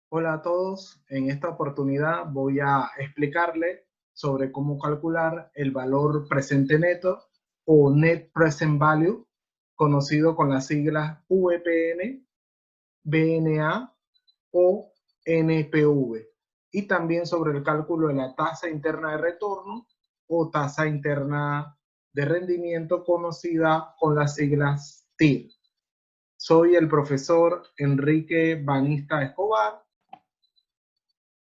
Hola a todos, en esta oportunidad voy a explicarle sobre cómo calcular el valor presente neto o Net Present Value, conocido con las siglas VPN, BNA o NPV, y también sobre el cálculo de la tasa interna de retorno o tasa interna de rendimiento, conocida con las siglas TIR. Soy el profesor Enrique Banista Escobar.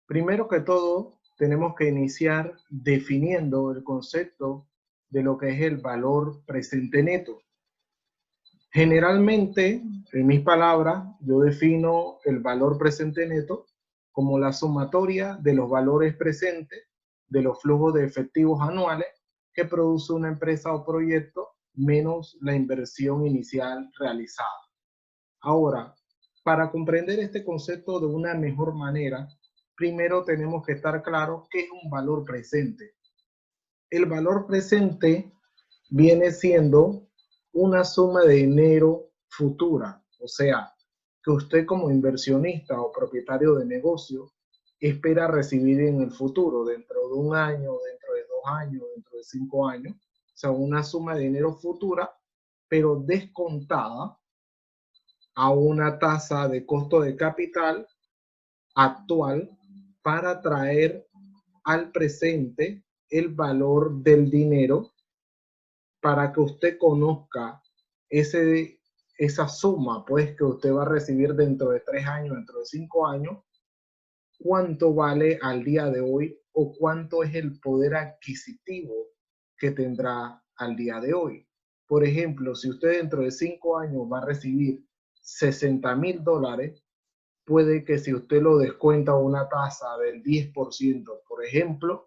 Primero que todo, tenemos que iniciar definiendo el concepto de lo que es el valor presente neto. Generalmente, en mis palabras, yo defino el valor presente neto como la sumatoria de los valores presentes de los flujos de efectivos anuales que produce una empresa o proyecto menos la inversión inicial realizada. Ahora, para comprender este concepto de una mejor manera, primero tenemos que estar claros qué es un valor presente. El valor presente viene siendo una suma de dinero futura, o sea, que usted como inversionista o propietario de negocio espera recibir en el futuro, dentro de un año, dentro de 2 años, dentro de 5 años, o sea, una suma de dinero futura, pero descontada a una tasa de costo de capital actual para traer al presente el valor del dinero, para que usted conozca esa suma pues que usted va a recibir dentro de 3 años, dentro de 5 años, cuánto vale al día de hoy o cuánto es el poder adquisitivo que tendrá al día de hoy. Por ejemplo, si usted dentro de 5 años va a recibir $60,000, puede que si usted lo descuenta a una tasa del 10%, por ejemplo,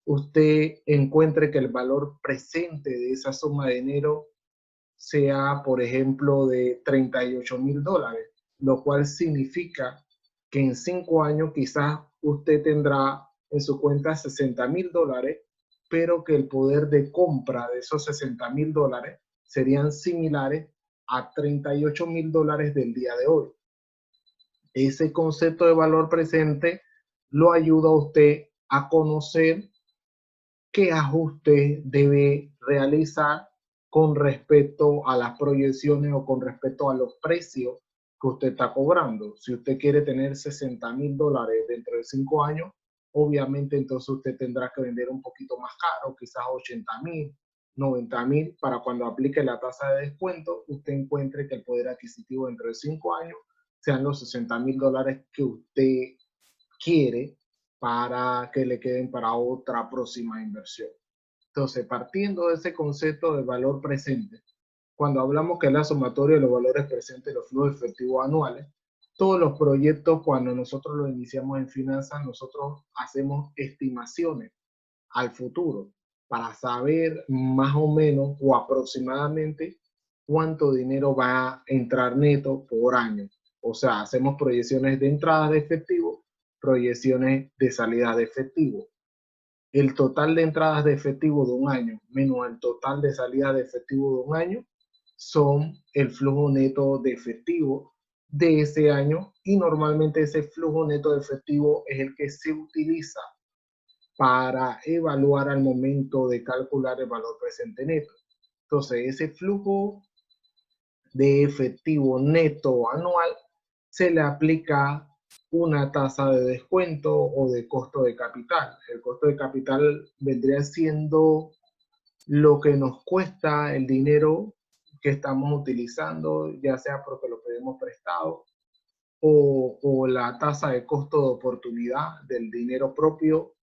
usted encuentre que el valor presente de esa suma de dinero sea, por ejemplo, de $38,000, lo cual significa que en 5 años quizás usted tendrá en su cuenta $60,000, pero que el poder de compra de esos $60,000 serían similares a $38,000 del día de hoy. Ese concepto de valor presente lo ayuda a usted a conocer qué ajustes debe realizar con respecto a las proyecciones o con respecto a los precios que usted está cobrando. Si usted quiere tener $60,000 dentro de 5 años, obviamente entonces usted tendrá que vender un poquito más caro, quizás 80,000, 90,000, para cuando aplique la tasa de descuento, usted encuentre que el poder adquisitivo dentro de 5 años sean los $60,000 que usted quiere, para que le queden para otra próxima inversión. Entonces, partiendo de ese concepto de valor presente, cuando hablamos que es la sumatoria de los valores presentes de los flujos efectivos anuales, todos los proyectos, cuando nosotros los iniciamos en finanzas, nosotros hacemos estimaciones al futuro para saber más o menos o aproximadamente cuánto dinero va a entrar neto por año. O sea, hacemos proyecciones de entradas de efectivo, proyecciones de salida de efectivo. El total de entradas de efectivo de un año menos el total de salida de efectivo de un año son el flujo neto de efectivo de ese año, y normalmente ese flujo neto de efectivo es el que se utiliza para evaluar al momento de calcular el valor presente neto. Entonces, ese flujo de efectivo neto anual se le aplica una tasa de descuento o de costo de capital. El costo de capital vendría siendo lo que nos cuesta el dinero que estamos utilizando, ya sea porque lo pedimos prestado, o la tasa de costo de oportunidad del dinero propio,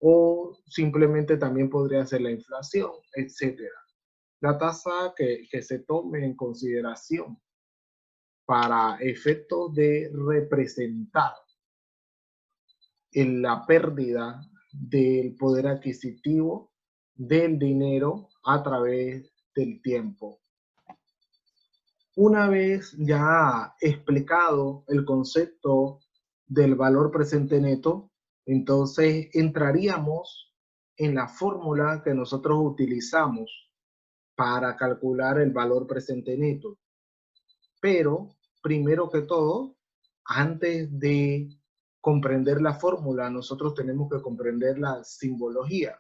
o simplemente también podría ser la inflación, etcétera. La tasa que se tome en consideración para efectos de representar en la pérdida del poder adquisitivo del dinero a través del tiempo. Una vez ya explicado el concepto del valor presente neto, entonces entraríamos en la fórmula que nosotros utilizamos para calcular el valor presente neto. Pero, primero que todo, antes de comprender la fórmula, nosotros tenemos que comprender la simbología.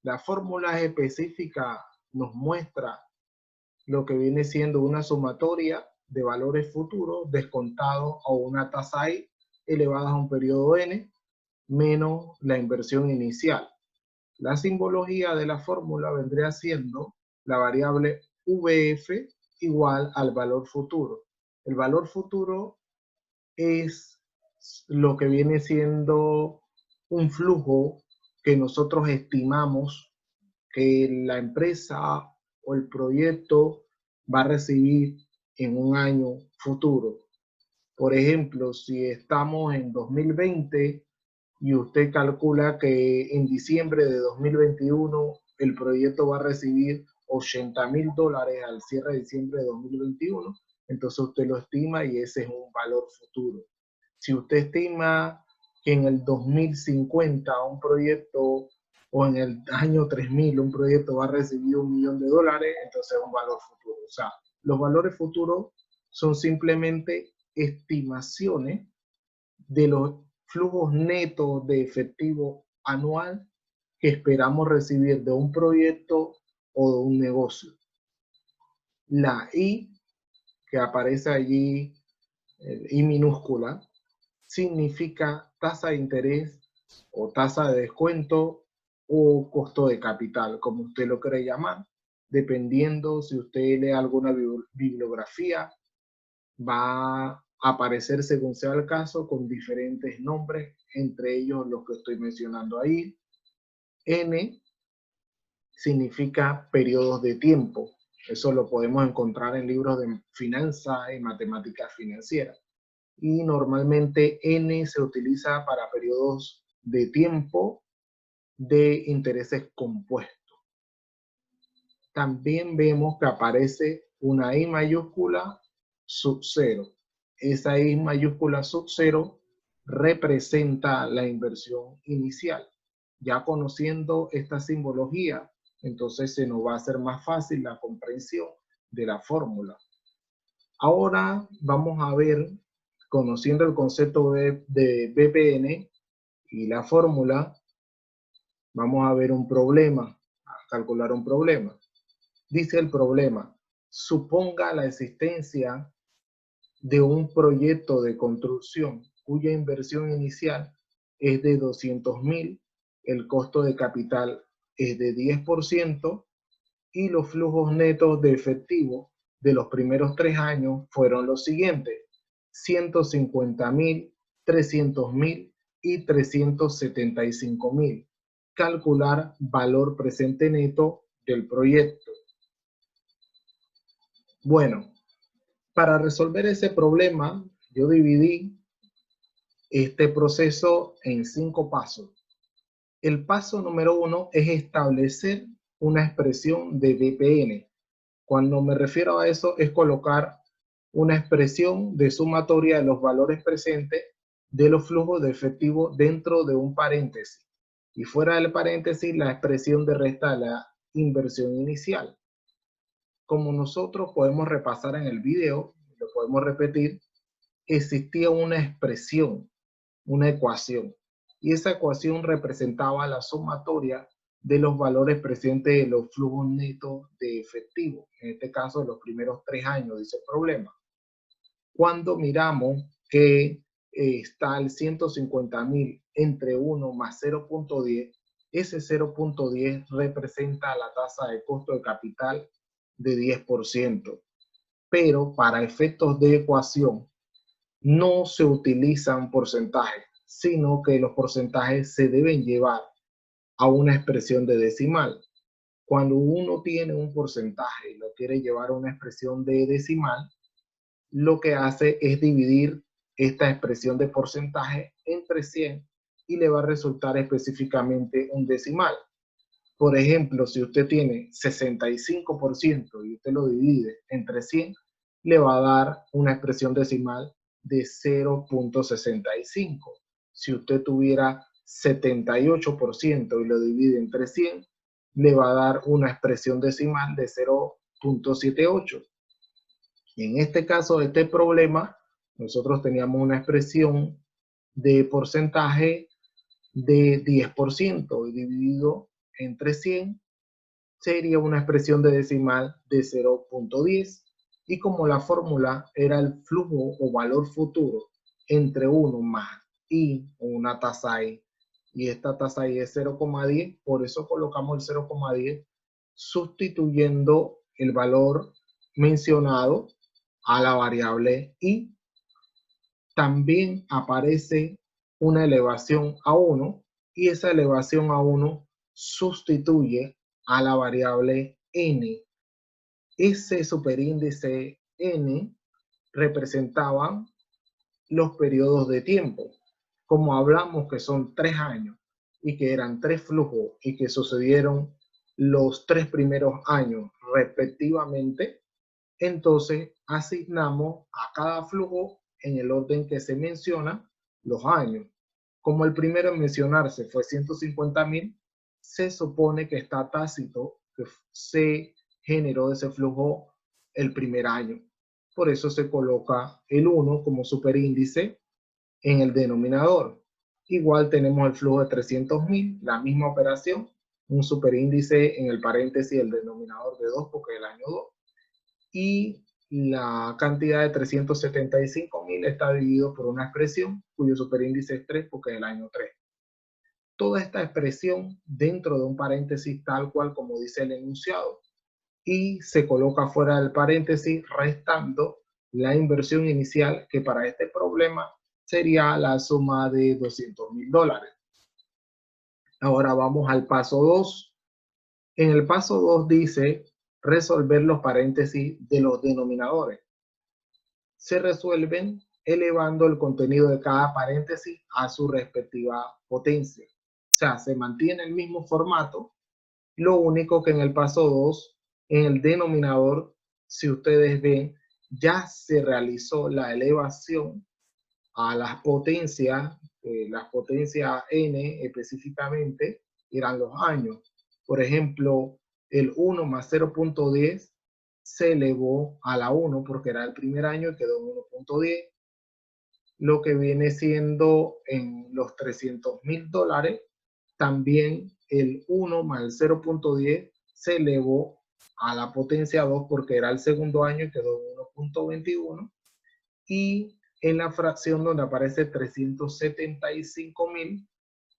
La fórmula específica nos muestra lo que viene siendo una sumatoria de valores futuros descontados a una tasa I elevada a un periodo n menos la inversión inicial. La simbología de la fórmula vendría siendo la variable VF igual al valor futuro. El valor futuro es lo que viene siendo un flujo que nosotros estimamos que la empresa o el proyecto va a recibir en un año futuro. Por ejemplo, si estamos en 2020 y usted calcula que en diciembre de 2021 el proyecto va a recibir $80,000 al cierre de diciembre de 2021, entonces usted lo estima y ese es un valor futuro. Si usted estima que en el 2050 un proyecto o en el año 3000 un proyecto va a recibir $1 millón, entonces es un valor futuro. O sea, los valores futuros son simplemente estimaciones de los flujos netos de efectivo anual que esperamos recibir de un proyecto o de un negocio. La I que aparece allí, I minúscula, significa tasa de interés o tasa de descuento o costo de capital, como usted lo quiere llamar, dependiendo si usted lee alguna bibliografía, va a aparecer según sea el caso con diferentes nombres, entre ellos los que estoy mencionando ahí. N significa periodos de tiempo. Eso lo podemos encontrar en libros de finanzas y matemáticas financieras. Y normalmente N se utiliza para periodos de tiempo de intereses compuestos. También vemos que aparece una I mayúscula sub 0. Esa I mayúscula sub 0 representa la inversión inicial. Ya conociendo esta simbología, entonces se nos va a hacer más fácil la comprensión de la fórmula. Ahora vamos a ver, conociendo el concepto de BPN y la fórmula, vamos a ver un problema, a calcular un problema. Dice el problema, suponga la existencia de un proyecto de construcción cuya inversión inicial es de 200,000, el costo de capital es de 10% y los flujos netos de efectivo de los primeros 3 años fueron los siguientes: 150,000, 300,000 y 375,000. Calcular valor presente neto del proyecto. Bueno, para resolver ese problema, yo dividí este proceso en 5 pasos. El paso número 1 es establecer una expresión de BPN. Cuando me refiero a eso, es colocar una expresión de sumatoria de los valores presentes de los flujos de efectivo dentro de un paréntesis. Y fuera del paréntesis, la expresión de resta de la inversión inicial. Como nosotros podemos repasar en el video, lo podemos repetir, existía una expresión, una ecuación, y esa ecuación representaba la sumatoria de los valores presentes de los flujos netos de efectivo, en este caso de los primeros 3 años, dice el problema. Cuando miramos que está el 150,000 entre 1 más 0.10, ese 0.10 representa la tasa de costo de capital de 10%. Pero para efectos de ecuación no se utilizan porcentajes, sino que los porcentajes se deben llevar a una expresión de decimal. Cuando uno tiene un porcentaje y lo quiere llevar a una expresión de decimal, lo que hace es dividir esta expresión de porcentaje entre 100 y le va a resultar específicamente un decimal. Por ejemplo, si usted tiene 65% y usted lo divide entre 100, le va a dar una expresión decimal de 0.65. Si usted tuviera 78% y lo divide entre 100, le va a dar una expresión decimal de 0.78. En este caso, este problema Nosotros teníamos una expresión de porcentaje de 10% y dividido entre 100 sería una expresión de decimal de 0.10. Y como la fórmula era el flujo o valor futuro entre 1 más y una tasa I, y esta tasa I es 0,10, por eso colocamos el 0,10 sustituyendo el valor mencionado a la variable I. También aparece una elevación a 1 y esa elevación a 1 sustituye a la variable n. Ese superíndice n representaba los periodos de tiempo. Como hablamos que son 3 años y que eran 3 flujos y que sucedieron los 3 primeros años respectivamente, entonces asignamos a cada flujo en el orden que se menciona los años. Como el primero en mencionarse fue 150.000, se supone que está tácito que se generó ese flujo el primer año. Por eso se coloca el 1 como superíndice en el denominador. Igual tenemos el flujo de 300.000, la misma operación, un superíndice en el paréntesis del denominador de 2 porque es el año 2. Y la cantidad de 375.000 está dividido por una expresión cuyo superíndice es 3 porque es el año 3. Toda esta expresión dentro de un paréntesis tal cual como dice el enunciado y se coloca fuera del paréntesis restando la inversión inicial que para este problema sería la suma de $200.000. Ahora vamos al paso 2. En el paso 2 dice resolver los paréntesis de los denominadores. Se resuelven elevando el contenido de cada paréntesis a su respectiva potencia. O sea, se mantiene el mismo formato. Lo único que en el paso 2, en el denominador, si ustedes ven, ya se realizó la elevación a las potencias n específicamente eran los años. Por ejemplo, el 1 más 0.10 se elevó a la 1 porque era el primer año y quedó en 1.10. Lo que viene siendo en los $300.000, también el 1 más el 0.10 se elevó a la potencia 2 porque era el segundo año y quedó en 1.21. Y en la fracción donde aparece 375.000,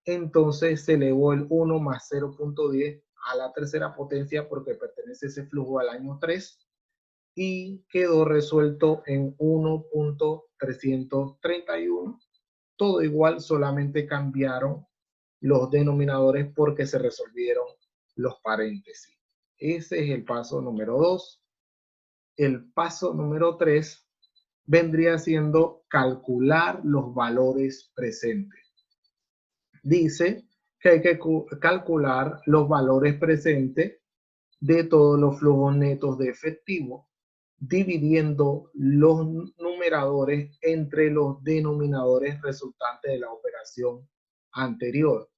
entonces se elevó el 1 más 0.10 a la tercera potencia porque pertenece ese flujo al año 3 y quedó resuelto en 1.331. Todo igual, solamente cambiaron los denominadores porque se resolvieron los paréntesis. Ese es el paso número 2. El paso número 3 vendría siendo calcular los valores presentes. Dice que hay que calcular los valores presentes de todos los flujos netos de efectivo, dividiendo los numeradores entre los denominadores resultantes de la operación anterior.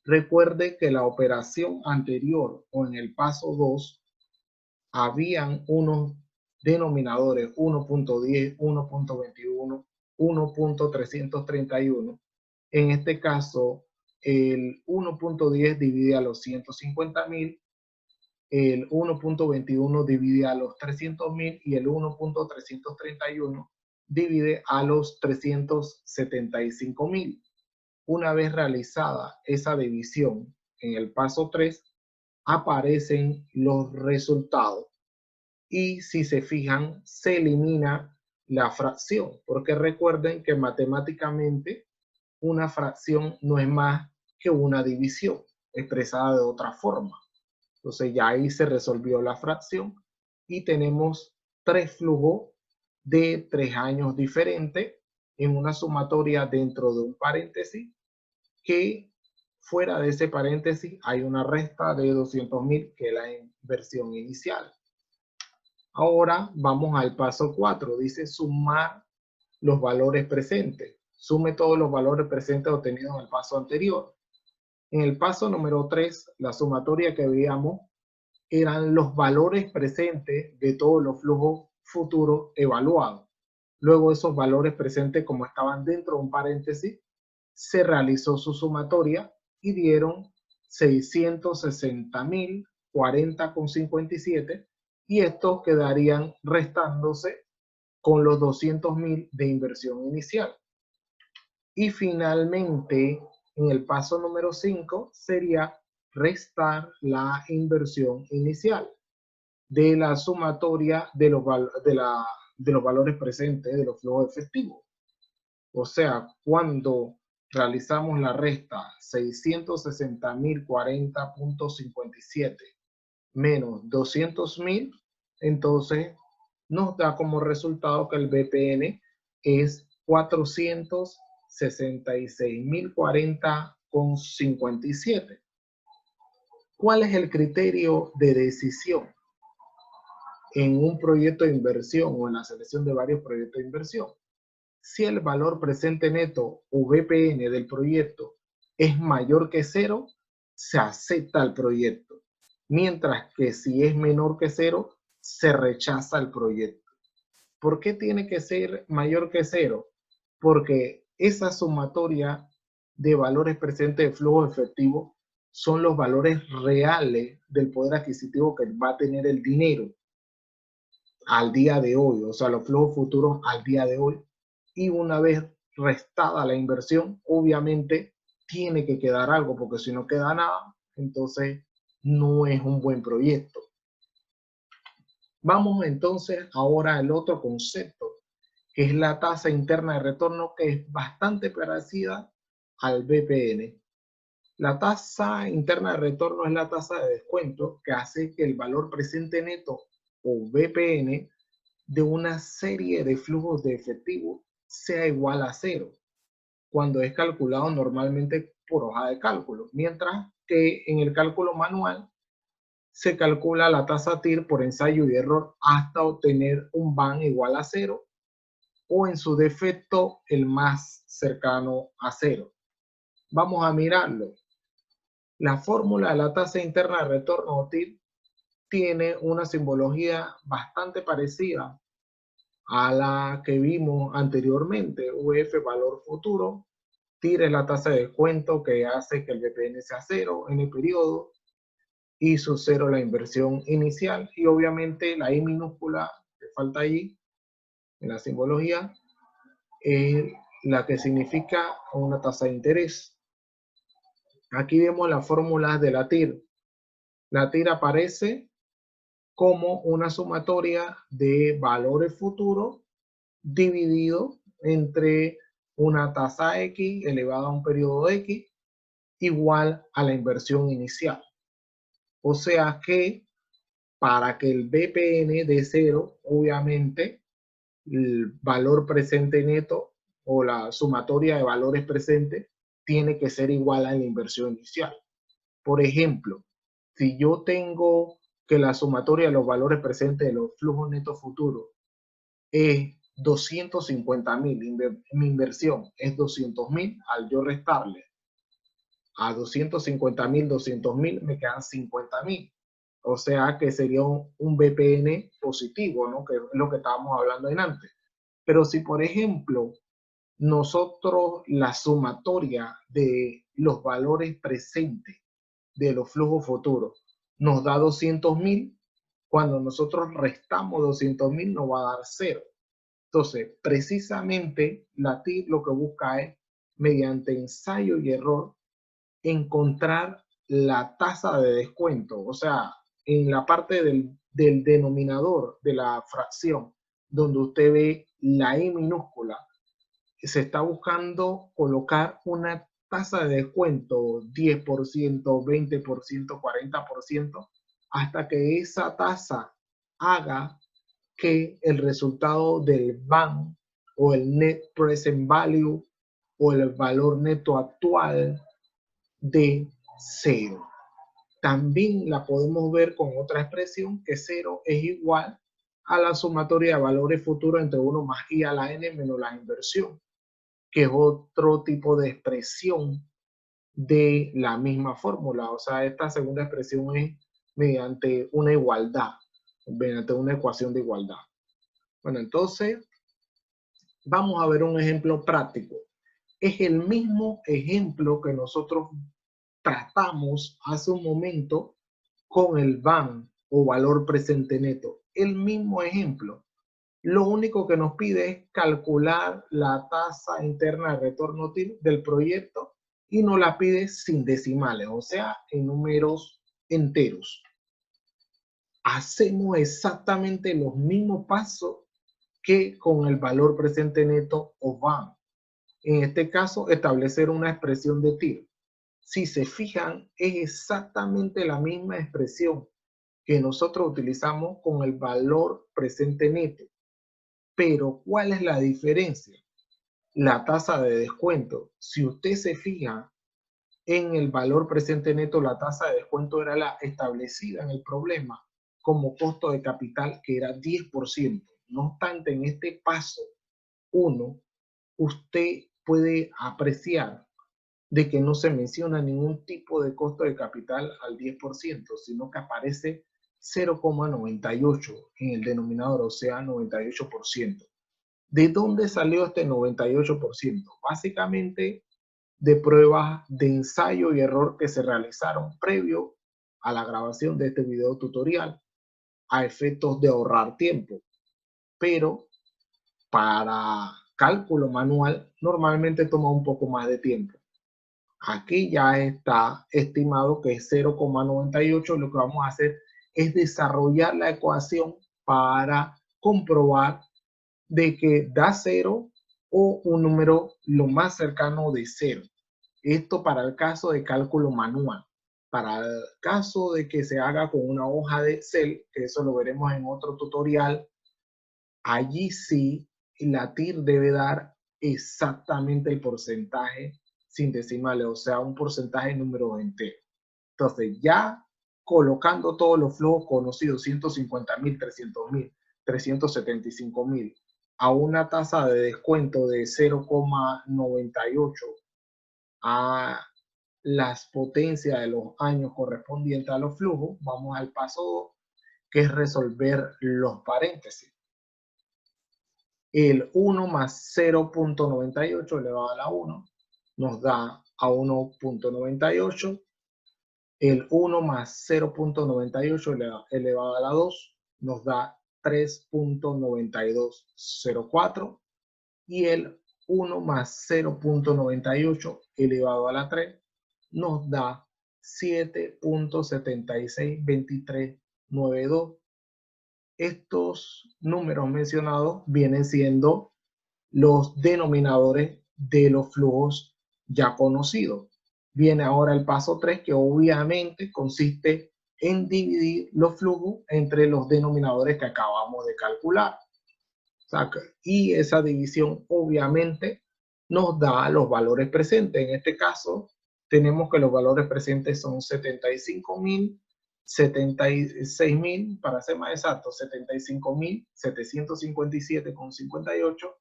Recuerde que la operación anterior o en el paso 2 habían unos denominadores 1.10, 1.21, 1.331. En este caso, el 1.10 divide a los 150.000, el 1.21 divide a los 300.000 y el 1.331 divide a los 375.000. Una vez realizada esa división, en el paso 3 aparecen los resultados. Y si se fijan, se elimina la fracción, porque recuerden que matemáticamente una fracción no es más que una división expresada de otra forma. Entonces ya ahí se resolvió la fracción y tenemos 3 flujos de 3 años diferentes en una sumatoria dentro de un paréntesis que fuera de ese paréntesis hay una resta de 200.000 que es la inversión inicial. Ahora vamos al paso 4. Dice sumar los valores presentes. Sume todos los valores presentes obtenidos en el paso anterior. En el paso número 3, la sumatoria que veíamos eran los valores presentes de todos los flujos futuros evaluados. Luego esos valores presentes, como estaban dentro de un paréntesis, se realizó su sumatoria y dieron 660.040,57 y estos quedarían restándose con los 200.000 de inversión inicial. Y finalmente, en el paso número 5, sería restar la inversión inicial de la sumatoria de los valores presentes de los flujos efectivos. O sea, cuando realizamos la resta 660.040,57 menos 200.000, entonces nos da como resultado que el BPN es 466.040,57. ¿Cuál es el criterio de decisión en un proyecto de inversión o en la selección de varios proyectos de inversión? Si el valor presente neto o BPN del proyecto es mayor que 0, se acepta el proyecto. Mientras que si es menor que 0, se rechaza el proyecto. ¿Por qué tiene que ser mayor que 0? Porque esa sumatoria de valores presentes de flujo efectivo son los valores reales del poder adquisitivo que va a tener el dinero al día de hoy, o sea, los flujos futuros al día de hoy. Y una vez restada la inversión, obviamente tiene que quedar algo, porque si no queda nada, entonces no es un buen proyecto. Vamos entonces ahora al otro concepto, que es la tasa interna de retorno, que es bastante parecida al BPN. La tasa interna de retorno es la tasa de descuento que hace que el valor presente neto o BPN de una serie de flujos de efectivo sea igual a 0, cuando es calculado normalmente por hoja de cálculo, mientras que en el cálculo manual se calcula la tasa TIR por ensayo y error hasta obtener un BAN igual a 0 o en su defecto el más cercano a 0. Vamos a mirarlo. La fórmula de la tasa interna de retorno o TIR tiene una simbología bastante parecida a la que vimos anteriormente. UF valor futuro, TIR es la tasa de descuento que hace que el BPN sea 0 en el periodo y su 0 la inversión inicial, y obviamente la I minúscula que falta allí en la simbología es la que significa una tasa de interés. Aquí vemos la fórmula de la TIR. La TIR aparece como una sumatoria de valores futuros dividido entre una tasa X elevada a un periodo X igual a la inversión inicial. O sea que para que el BPN de 0, obviamente, el valor presente neto o la sumatoria de valores presentes tiene que ser igual a la inversión inicial. Por ejemplo, si yo tengo que la sumatoria de los valores presentes de los flujos netos futuros es 250.000, mi inversión es 200.000, al yo restarle a 250.000, 200.000, me quedan 50.000. O sea que sería un BPN positivo, ¿no? Que es lo que estábamos hablando antes. Pero si, por ejemplo, nosotros la sumatoria de los valores presentes de los flujos futuros nos da 200.000, cuando nosotros restamos 200.000 nos va a dar 0. Entonces, precisamente la TIC lo que busca es, mediante ensayo y error, encontrar la tasa de descuento, o sea, en la parte del denominador de la fracción, donde usted ve la I minúscula, se está buscando colocar una tasa de descuento 10%, 20%, 40%, hasta que esa tasa haga que el resultado del BAN o el Net Present Value o el valor neto actual de 0. También la podemos ver con otra expresión, que 0 es igual a la sumatoria de valores futuros entre 1 más I a la n menos la inversión, que es otro tipo de expresión de la misma fórmula. O sea, esta segunda expresión es mediante una igualdad, mediante una ecuación de igualdad. Bueno, entonces Vamos a ver un ejemplo práctico. Es el mismo ejemplo que nosotros tratamos hace un momento con el VAN o valor presente neto. El mismo ejemplo. Lo único que nos pide es calcular la tasa interna de retorno TIR del proyecto y nos la pide sin decimales, o sea, en números enteros. Hacemos exactamente los mismos pasos que con el valor presente neto o VAN. En este caso, establecer una expresión de TIR. Si se fijan, es exactamente la misma expresión que nosotros utilizamos con el valor presente neto. Pero, ¿cuál es la diferencia? La tasa de descuento. Si usted se fija en el valor presente neto, la tasa de descuento era la establecida en el problema como costo de capital, que era 10%. No obstante, en este paso 1, usted puede apreciar de que no se menciona ningún tipo de costo de capital al 10%, sino que aparece 0,98 en el denominador, o sea, 98%. ¿De dónde salió este 98%? Básicamente de pruebas de ensayo y error que se realizaron previo a la grabación de este video tutorial a efectos de ahorrar tiempo. Pero para cálculo manual normalmente toma un poco más de tiempo. Aquí ya está estimado que es 0,98. Lo que vamos a hacer es desarrollar la ecuación para comprobar de que da 0 o un número lo más cercano de 0. Esto para el caso de cálculo manual. Para el caso de que se haga con una hoja de Excel, que eso lo veremos en otro tutorial, allí sí la TIR debe dar exactamente el porcentaje sin decimales, o sea, un porcentaje en números enteros. Entonces, ya colocando todos los flujos conocidos, 150.000, 300.000, 375.000, a una tasa de descuento de 0,98 a las potencias de los años correspondientes a los flujos, vamos al paso 2, que es resolver los paréntesis. El 1 más 0,98 elevado a la 1 nos da a 1,98. El 1 más 0,98 elevado a la 2 nos da 3,9204. Y el 1 más 0,98 elevado a la 3 nos da 7,762392. Estos números mencionados vienen siendo los denominadores de los flujos ya conocidos. Viene ahora el paso 3, que obviamente consiste en dividir los flujos entre los denominadores que acabamos de calcular. Y esa división obviamente nos da los valores presentes. En este caso, tenemos que los valores presentes son 75.000, 76.000, para ser más exacto, 75.757,58,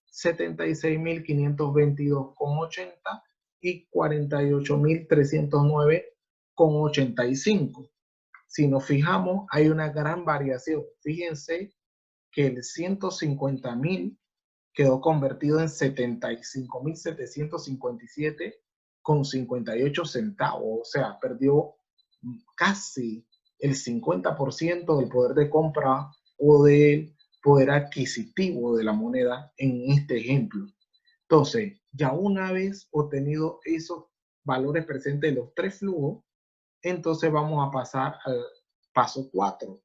76.522,80 y 48.309,85. Si nos fijamos, hay una gran variación. Fíjense que el 150.000 quedó convertido en 75.757,58 centavos. O sea, perdió casi el 50% del poder de compra o del poder adquisitivo de la moneda en este ejemplo. Entonces, ya una vez obtenido esos valores presentes de los tres flujos, entonces vamos a pasar al paso 4,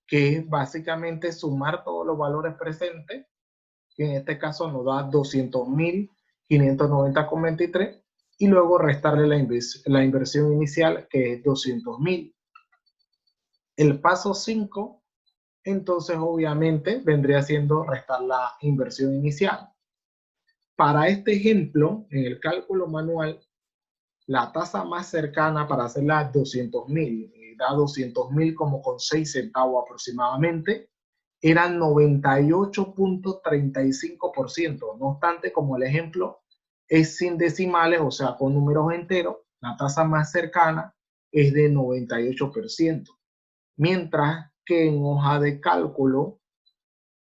que es básicamente sumar todos los valores presentes, que en este caso nos da 200.590,23, y luego restarle la inversión inicial, que es 200.000. El paso 5, entonces obviamente vendría siendo restar la inversión inicial. Para este ejemplo, en el cálculo manual, la tasa más cercana para hacer las 200.000, da 200.000 como con 6 centavos aproximadamente, era 98,35%. No obstante, como el ejemplo es sin decimales, o sea, con números enteros, la tasa más cercana es de 98%. Mientras que en hoja de cálculo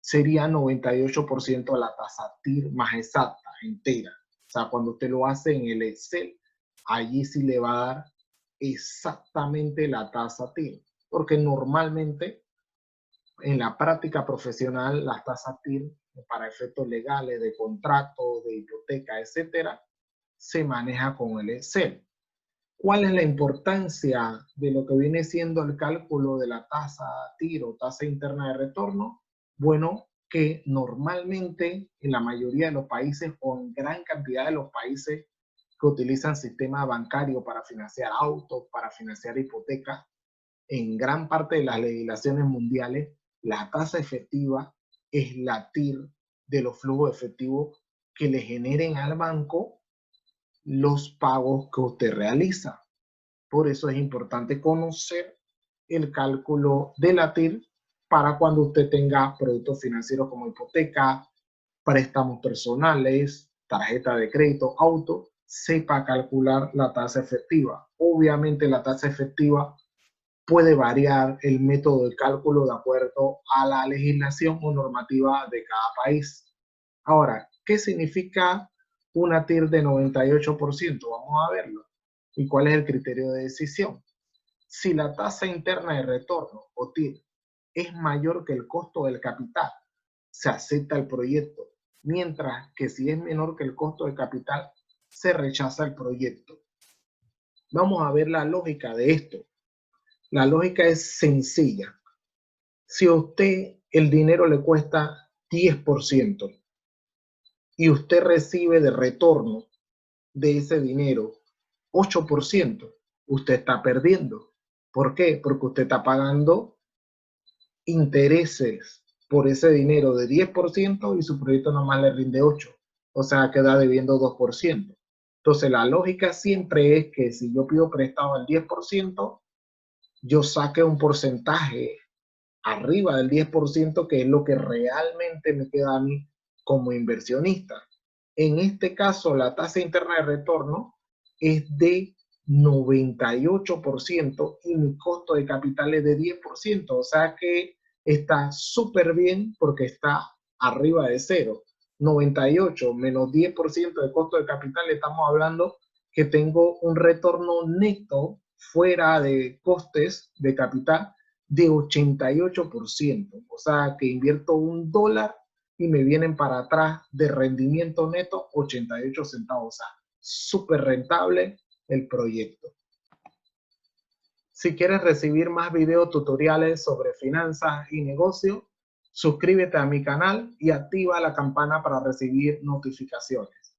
sería 98% de la tasa TIR más exacta, entera. O sea, cuando usted lo hace en el Excel, allí sí le va a dar exactamente la tasa TIR, porque normalmente en la práctica profesional las tasas TIR para efectos legales de contrato, de hipoteca, etcétera, se maneja con el Excel. ¿Cuál es la importancia de lo que viene siendo el cálculo de la tasa TIR o tasa interna de retorno? Bueno, que normalmente en la mayoría de los países o en gran cantidad de los países que utilizan sistema bancario para financiar autos, para financiar hipotecas, en gran parte de las legislaciones mundiales, la tasa efectiva es la TIR de los flujos efectivos que le generen al banco los pagos que usted realiza. Por eso es importante conocer el cálculo de la TIR para cuando usted tenga productos financieros como hipoteca, préstamos personales, tarjeta de crédito, auto, sepa calcular la tasa efectiva. Obviamente la tasa efectiva puede variar el método de cálculo de acuerdo a la legislación o normativa de cada país. Ahora, ¿qué significa una TIR de 98%? Vamos a verlo. ¿Y cuál es el criterio de decisión? Si la tasa interna de retorno o TIR es mayor que el costo del capital, se acepta el proyecto, mientras que si es menor que el costo del capital, se rechaza el proyecto. Vamos a ver la lógica de esto. La lógica es sencilla. Si a usted el dinero le cuesta 10% y usted recibe de retorno de ese dinero 8%, usted está perdiendo. ¿Por qué? Porque usted está pagando intereses por ese dinero de 10% y su proyecto nomás le rinde 8%. O sea, queda debiendo 2%. Entonces, la lógica siempre es que si yo pido prestado al 10%, yo saque un porcentaje arriba del 10%, que es lo que realmente me queda a mí como inversionista. En este caso, la tasa interna de retorno es de 98% y mi costo de capital es de 10%. O sea que está súper bien porque está arriba de cero. 98 menos 10% de costo de capital, estamos hablando que tengo un retorno neto fuera de costes de capital de 88%. O sea que invierto $1 y me vienen para atrás de rendimiento neto 88 centavos. O sea, súper rentable el proyecto. Si quieres recibir más videos tutoriales sobre finanzas y negocio, suscríbete a mi canal y activa la campana para recibir notificaciones.